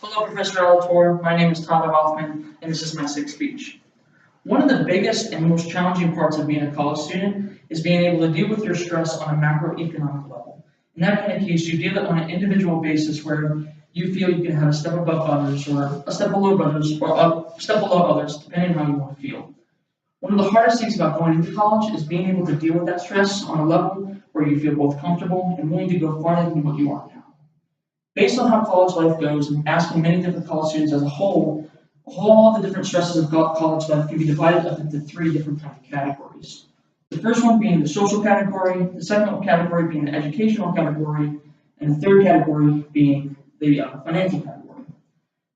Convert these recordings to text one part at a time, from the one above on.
Hello, Professor Alator. My name is Tyler Hoffman, and this is my sixth speech. One of the biggest and most challenging parts of being a college student is being able to deal with your stress on a macroeconomic level. In that kind of case, you deal it on an individual basis where you feel you can have a step above others, or a step below others, or a step below others, depending on how you want to feel. One of the hardest things about going into college is being able to deal with that stress on a level where you feel both comfortable and willing to go farther than what you are now. Based on how college life goes and asking many different college students as a whole, all the different stresses of college life can be divided up into three different kind of categories. The first one being the social category, the second category being the educational category, and the third category being the financial category.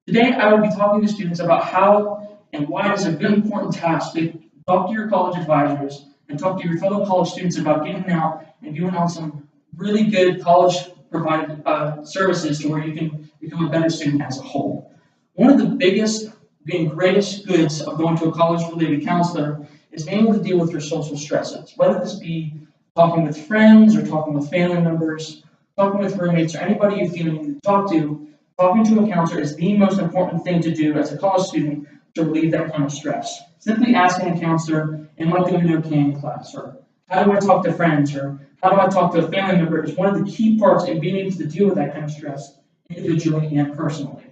Today, I will be talking to students about how and why it is a good important task to talk to your college advisors and talk to your fellow college students about getting out and doing on some really good college provided services to where you can become a better student as a whole. One of the biggest and greatest goods of going to a college-related counselor is being able to deal with your social stresses, whether this be talking with friends or talking with family members, talking with roommates, or anybody you feel you need to talk to. Talking to a counselor is the most important thing to do as a college student to relieve that kind of stress. Simply asking a counselor, am I doing okay in class? Or how do I talk to friends? Or how do I talk to a family member is one of the key parts in being able to deal with that kind of stress individually and personally.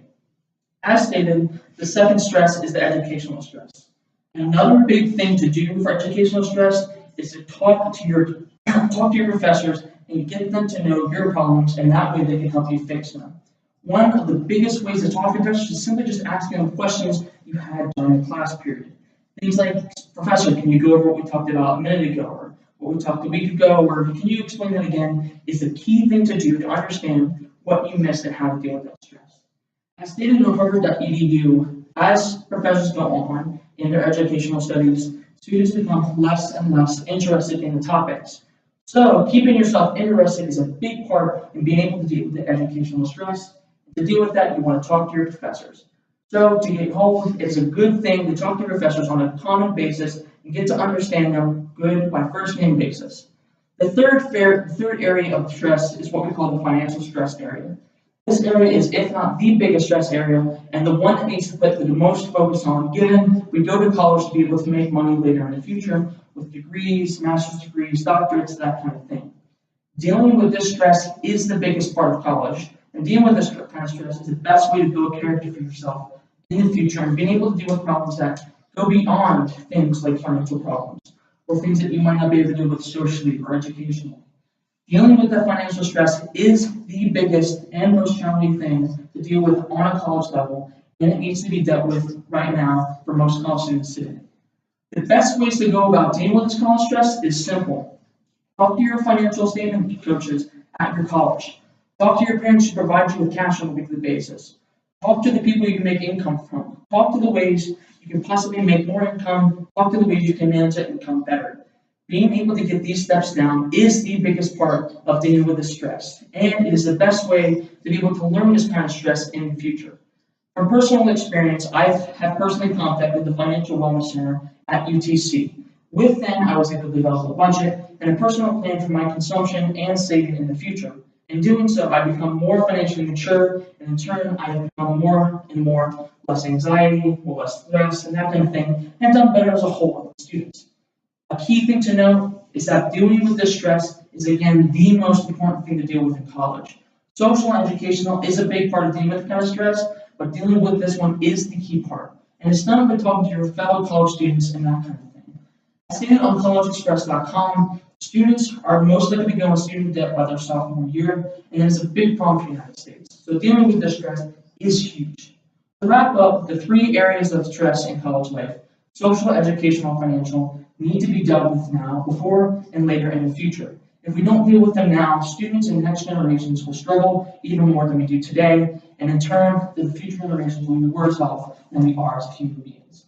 As stated, the second stress is the educational stress. Another big thing to do for educational stress is to talk to your professors and get them to know your problems, and that way they can help you fix them. One of the biggest ways to talk to professors is simply just asking them questions you had during the class period. Things like, Professor, can you go over what we talked about a minute ago, or what we talked a week ago, or can you explain that again, is the key thing to do to understand what you missed and how to deal with that stress. As stated on Harvard.edu, as professors go on in their educational studies, students become less and less interested in the topics. So keeping yourself interested is a big part in being able to deal with the educational stress. To deal with that, you want to talk to your professors. So to get hold, it's a good thing to talk to professors on a common basis and get to understand them good by first name basis. The third area of stress is what we call the financial stress area. This area is, if not the biggest stress area, and the one that needs to put the most focus on, given we go to college to be able to make money later in the future with degrees, master's degrees, doctorates, that kind of thing. Dealing with this stress is the biggest part of college, and dealing with this kind of stress is the best way to build character for yourself in the future and being able to deal with problems that go beyond things like financial problems or things that you might not be able to deal with socially or educationally. Dealing with that financial stress is the biggest and most challenging thing to deal with on a college level, and it needs to be dealt with right now for most college students today. The best ways to go about dealing with this college stress is simple. Talk to your financial statement coaches at your college. Talk to your parents who provide you with cash on a weekly basis. Talk to the people you can make income from. Talk to the ways you can possibly make more income. Talk to the ways you can manage that income better. Being able to get these steps down is the biggest part of dealing with the stress, and it is the best way to be able to learn this kind of stress in the future. From personal experience, I have personally contacted the Financial Wellness Center at UTC. With them, I was able to develop a budget and a personal plan for my consumption and saving in the future. In doing so, I become more financially mature, and in turn, I have become more and more less anxiety, less stress, and that kind of thing, and done better as a whole with students. A key thing to note is that dealing with this stress is, again, the most important thing to deal with in college. Social and educational is a big part of dealing with the kind of stress, but dealing with this one is the key part. And it's not about talking to your fellow college students and that kind of thing. As stated on collegeexpress.com, students are most likely to go on student debt by their sophomore year, and it is a big problem for the United States. So dealing with this stress is huge. To wrap up, the three areas of stress in college life, social, educational, financial, need to be dealt with now, before, and later in the future. If we don't deal with them now, students and next generations will struggle even more than we do today, and in turn, the future generations will be worse off than we are as human beings.